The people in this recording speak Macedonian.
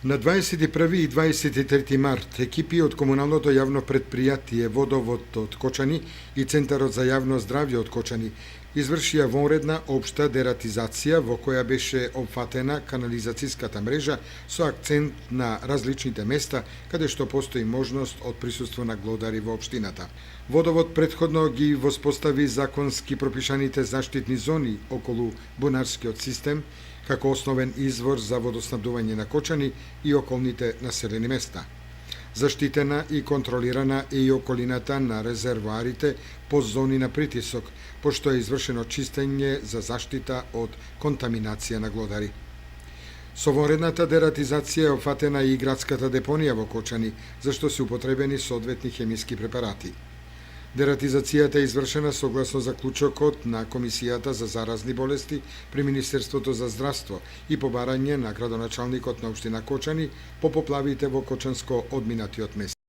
На 21 и 23 март екипи од комуналното јавно предпријатие Водовод од Кочани и Центарот за јавно здравје од Кочани извршија вонредна општа дератизација во која беше опфатена канализацијската мрежа со акцент на различните места каде што постои можност од присуство на глодари во општината. Водовод претходно ги воспостави законски пропишаните заштитни зони околу бунарскиот систем како основен извор за водоснабдување на Кочани и околните населени места. Заштитена и контролирана е и околината на резервоарите по зони на притисок, пошто е извршено чистење за заштита од контаминација на глодари. Со вонредната дератизација е опфатена и градската депонија во Кочани, зашто се употребени соодветни хемиски препарати. Дератизацијата е извршена согласно заклучокот на Комисијата за заразни болести при Министерството за здравство и по барање на градоначалникот на општина Кочани по поплавите во Кочанско одминатиот месец.